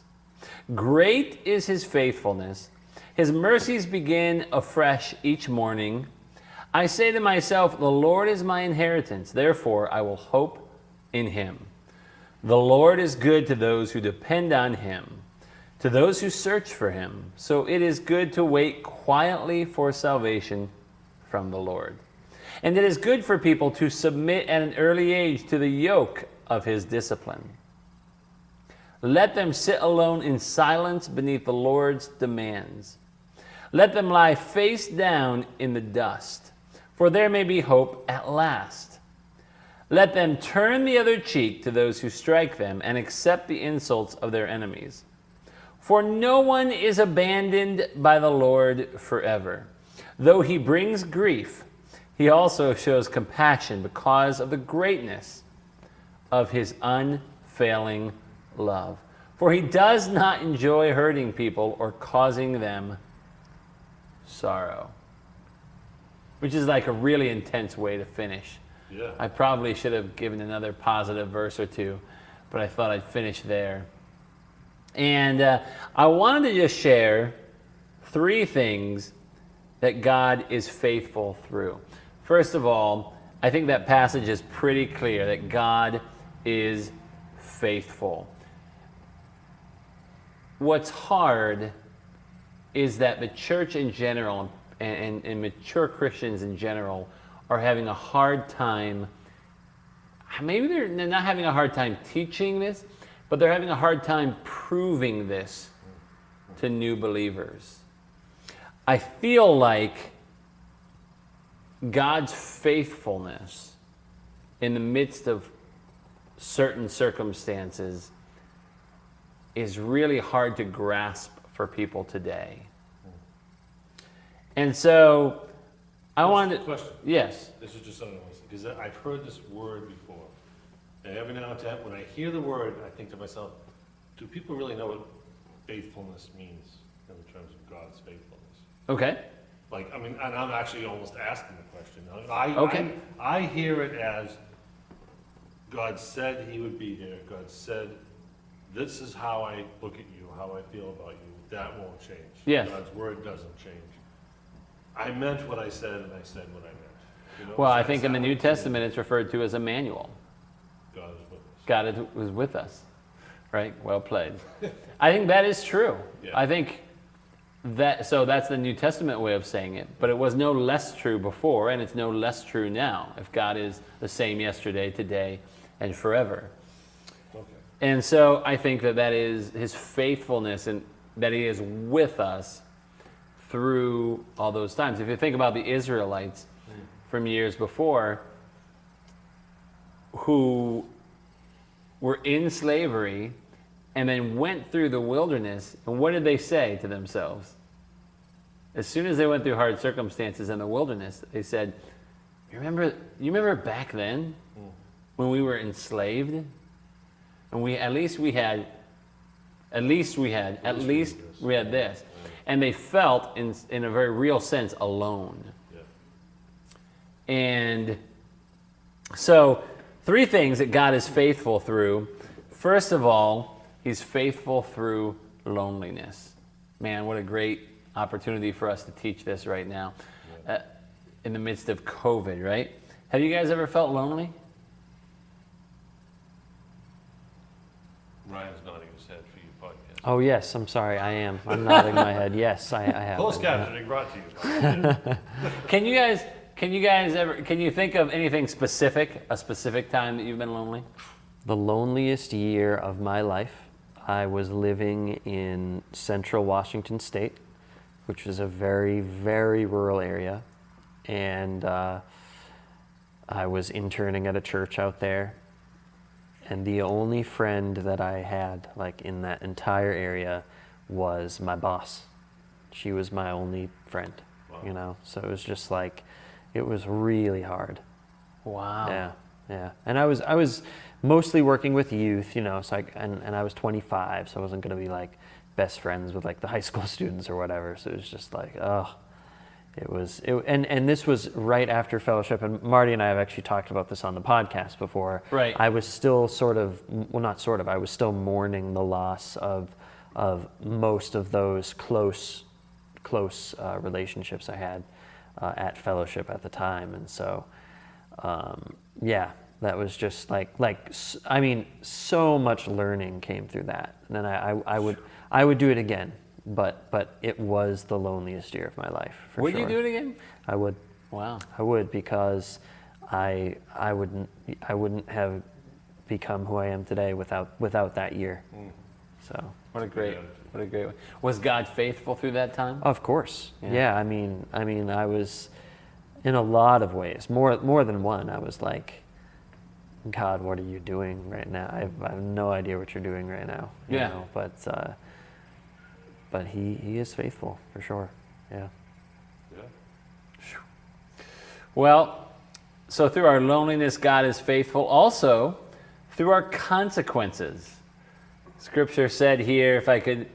Great is his faithfulness. His mercies begin afresh each morning. I say to myself, the Lord is my inheritance, therefore I will hope in him. The Lord is good to those who depend on him, to those who search for him. So it is good to wait quietly for salvation from the Lord. And it is good for people to submit at an early age to the yoke of his discipline. Let them sit alone in silence beneath the Lord's demands. Let them lie face down in the dust, for there may be hope at last. Let them turn the other cheek to those who strike them and accept the insults of their enemies. For no one is abandoned by the Lord forever. Though he brings grief, he also shows compassion because of the greatness of his unfailing love. For he does not enjoy hurting people or causing them sorrow. Which is like a really intense way to finish. Yeah. I probably should have given another positive verse or two, but I thought I'd finish there. And I wanted to just share 3 things that God is faithful through. First of all, I think that passage is pretty clear that God is faithful. What's hard is that the church in general and mature Christians in general are having a hard time. Maybe they're not having a hard time teaching this, but they're having a hard time proving this to new believers. I feel like God's faithfulness in the midst of certain circumstances is really hard to grasp for people today. And so I wanted to... Question. Yes. This is just something else, because I've heard this word before. And every now and then, when I hear the word, I think to myself, do people really know what faithfulness means in terms of God's faithfulness? Okay. Like, I mean, and I'm actually almost asking the question. Okay. I hear it as God said he would be there. God said, this is how I look at you, how I feel about you. That won't change. Yes. God's word doesn't change. I meant what I said, and I said what I meant. You know, Well, does I that think in the sound New okay? Testament it's referred to as a manual. God is with us. God was with us. Right? Well played. I think that is true. Yeah. I think that's the New Testament way of saying it, but it was no less true before, and it's no less true now, if God is the same yesterday, today, and forever. Okay. And so I think that is his faithfulness, and that he is with us through all those times. If you think about the Israelites from years before who were in slavery and then went through the wilderness, and what did they say to themselves? As soon as they went through hard circumstances in the wilderness, they said, you remember back then when we were enslaved? And at least we had this. And they felt, in a very real sense, alone. Yeah. And so, 3 things that God is faithful through. First of all, he's faithful through loneliness. Man, what a great opportunity for us to teach this right now. In the midst of COVID, right? Have you guys ever felt lonely? Ryan's nodding his head for you podcast. Oh yes, I'm sorry, I am. I'm nodding my head. Yes, I have. Closed captioning brought to you. Can you think of anything specific, a specific time that you've been lonely? The loneliest year of my life, I was living in central Washington State, which is a very, very rural area. And I was interning at a church out there. And the only friend that I had, like, in that entire area was my boss. She was my only friend, you know? So it was just like, it was really hard. Wow. Yeah. And I was mostly working with youth, you know, so and I was 25, so I wasn't going to be like best friends with like the high school students or whatever. So it was just like, and this was right after fellowship, and Marty and I have actually talked about this on the podcast before. Right. I was still I was still mourning the loss of most of those close relationships I had at fellowship at the time, and so that was just I mean, so much learning came through that, and then I would do it again. But it was the loneliest year of my life, for sure. Would you do it again? I would. Wow. I would, because I wouldn't have become who I am today without that year. So What a great one. Was God faithful through that time? of course, yeah. I mean, I was, in a lot of ways, more than one. I was like, God, what are you doing right now? I have no idea what you're doing right now. You know? But he is faithful, for sure. Yeah. Well, so through our loneliness, God is faithful. Also, through our consequences. Scripture said here, if I could,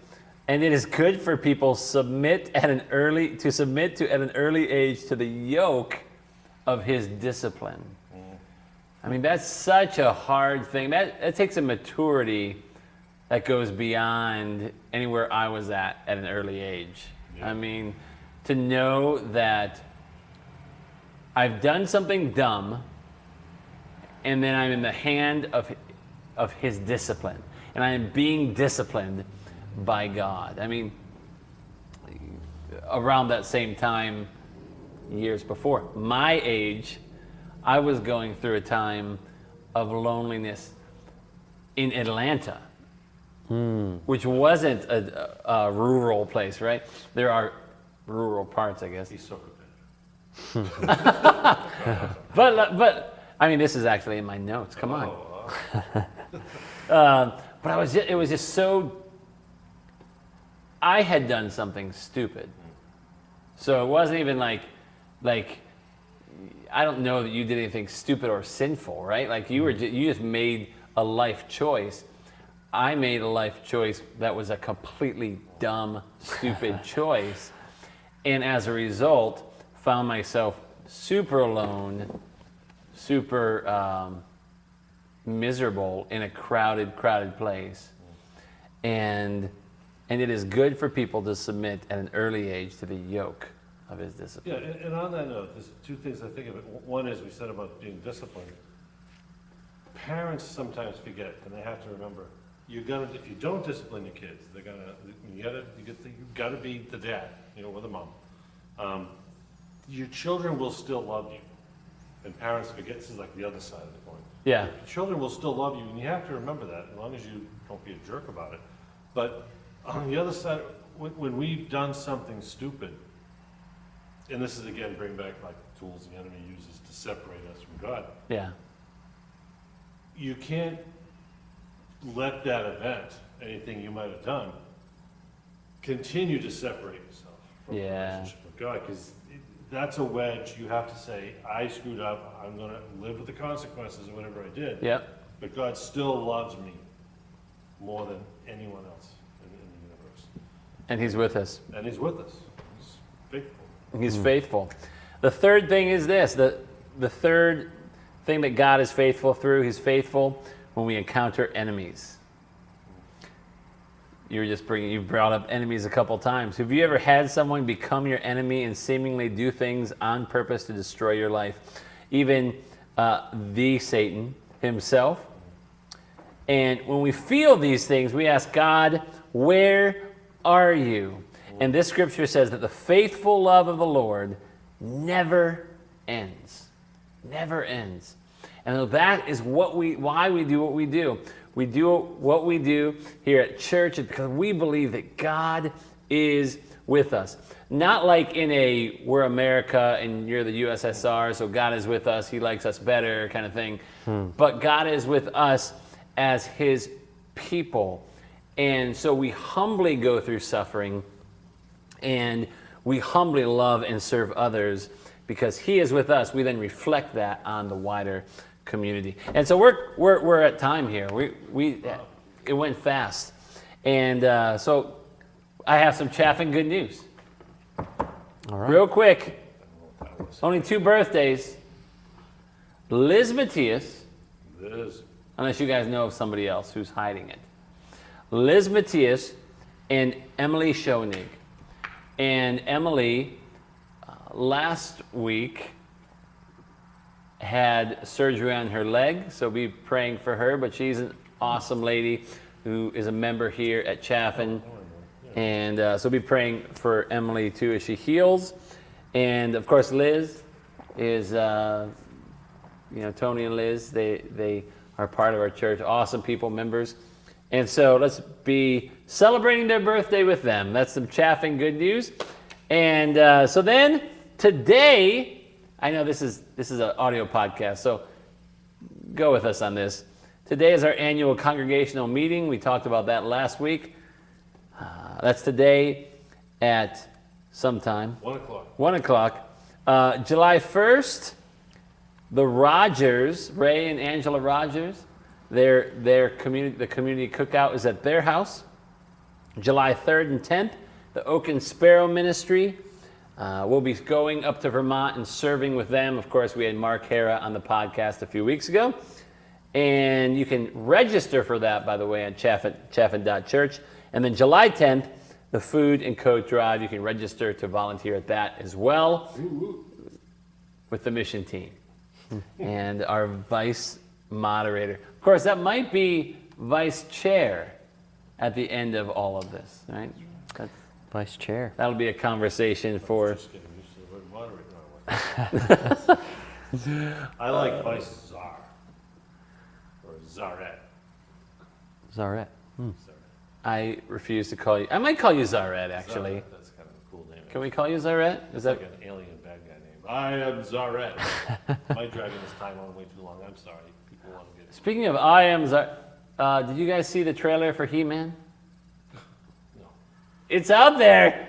and it is good for people to submit at an early age to the yoke of his discipline. I mean, that's such a hard thing. That takes a maturity that goes beyond anywhere I was at an early age. Yeah. I mean, to know that I've done something dumb, and then I'm in the hand of his discipline, and I am being disciplined by God. I mean, around that same time, years before my age, I was going through a time of loneliness in Atlanta. Which wasn't a rural place, right? There are rural parts, I guess. He's so But I mean, this is actually in my notes. Come on. But it was just so. I had done something stupid, so it wasn't even like I don't know that you did anything stupid or sinful, right? Like you just made a life choice. I made a life choice that was a completely dumb, stupid choice. And as a result, found myself super alone, super miserable in a crowded place. And it is good for people to submit at an early age to the yoke of his discipline. Yeah, and on that note, there's 2 things I think of it. One is we said about being disciplined. Parents sometimes forget, and they have to remember. If you don't discipline your kids, you gotta be the dad, or the mom. Your children will still love you, and parents forget. This is like the other side of the coin. Yeah. Your children will still love you, and you have to remember that, as long as you don't be a jerk about it. But on the other side, when we've done something stupid, and this is again, bring back like tools the enemy uses to separate us from God. Yeah. You can't let that event, anything you might have done, continue to separate yourself from the relationship with God, because that's a wedge. You have to say, I screwed up, I'm going to live with the consequences of whatever I did. Yep. But God still loves me more than anyone else in the universe. And he's with us. And he's with us. He's faithful. He's faithful. The third thing is this. The third thing that God is faithful through, he's faithful when we encounter enemies. You brought up enemies a couple times. Have you ever had someone become your enemy and seemingly do things on purpose to destroy your life? Even the Satan himself. And when we feel these things, we ask God, where are you? And this scripture says that the faithful love of the Lord never ends. Never ends. And that is why we do what we do. We do what we do here at church because we believe that God is with us. Not like in we're America and you're the USSR, so God is with us, he likes us better kind of thing. But God is with us as his people. And so we humbly go through suffering and we humbly love and serve others because he is with us. We then reflect that on the wider community. And so we're at time here. It went fast. And so I have some Chaffin good news. All right. Real quick, only 2 birthdays. Liz Matthias, unless you guys know of somebody else who's hiding it. Liz Matthias and Emily Schoenig. And Emily, last week, had surgery on her leg, so be praying for her, but she's an awesome lady who is a member here at Chaffin. And so be praying for Emily too as she heals. And of course Liz is, Tony and Liz, they are part of our church, awesome people, members. And so let's be celebrating their birthday with them. That's some Chaffin good news. And so then today, I know this is an audio podcast, so go with us on this. Today is our annual congregational meeting. We talked about that last week. That's today at sometime. 1 o'clock. 1 o'clock. July 1st, the Rogers, Ray and Angela Rogers, the community cookout is at their house. July 3rd and 10th, the Oak and Sparrow Ministry. We'll be going up to Vermont and serving with them. Of course, we had Mark Hara on the podcast a few weeks ago. And you can register for that, by the way, at chaffin.church. And then July 10th, the Food and Coat Drive. You can register to volunteer at that as well with the mission team and our vice moderator. Of course, that might be vice chair at the end of all of this, right? Vice chair. That'll be a conversation for... Just getting used to the word moderator. I like vice czar. Or czarette. Zaret. I refuse to call you... I might call you Zaret, actually. Czarette, that's kind of a cool name. Can we call you Zaret? It's like an alien bad guy name. I am Zaret. My dragging this time on way too long. I'm sorry. People want to get it. Speaking of I am Zaret, did you guys see the trailer for He-Man? No. It's out there.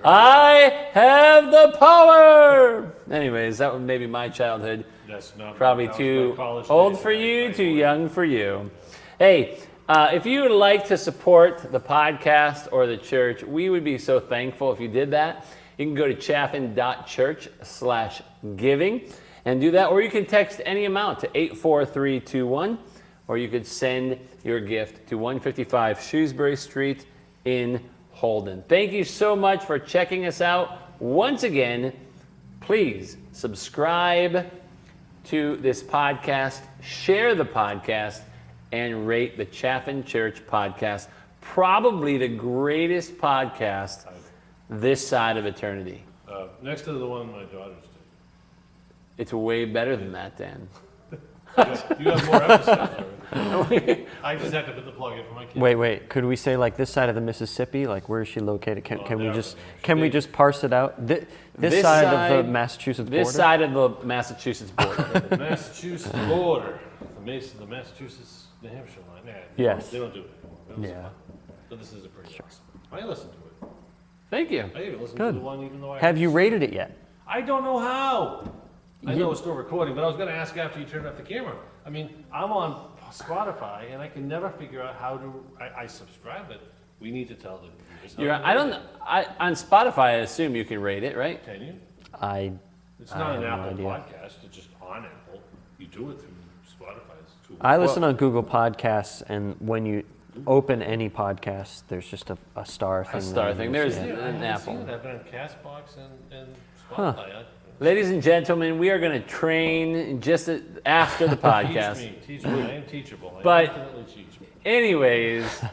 I have the power. Anyways, that was maybe my childhood. That's not Probably that was too my college old days. for you, too young for you. Hey, if you would like to support the podcast or the church, we would be so thankful if you did that. You can go to chaffin.church/giving and do that, or you can text any amount to 84321, or you could send your gift to 155 Shrewsbury Street in Holden. Thank you so much for checking us out. Once again, please subscribe to this podcast, share the podcast, and rate the Chaffin Church podcast. Probably the greatest podcast this side of eternity. Next to the one my daughters did. It's way better than that, Dan. You have more episodes already. I just had to put the plug in for my kids. Wait. Could we say like this side of the Mississippi? Like where is she located? Can we no, just no, can we just parse it out? This side of the Massachusetts border. This side of the Massachusetts border. The Massachusetts border, the Massachusetts New Hampshire line. Nah, Yes. They don't do it anymore. It was Yeah. fun. But this is a pretty awesome. I listened to it. Thank you. I even listened Good. to the one even though I Have you rated it yet? I don't know how. I know it's still recording, but I was going to ask after you turned off the camera. I mean, I'm on Spotify, and I can never figure out how to. I subscribe, but we need to tell the viewers. how You're, to I rate don't. On Spotify, I assume you can rate it, right? it. Can you? It's I not have an no Apple idea. podcast. It's just on Apple. You do it through Spotify. It's too. I listen on Google Podcasts, and when you open any podcast, there's just a star thing. A star there. thing. There's Yeah, I an haven't Apple. seen it. I've been on Castbox and Spotify. Ladies and gentlemen, we are going to train just after the podcast. Teach me. I am teachable. I But- definitely teach me. Anyways,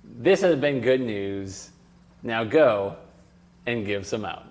this has been good news. Now go and give some out.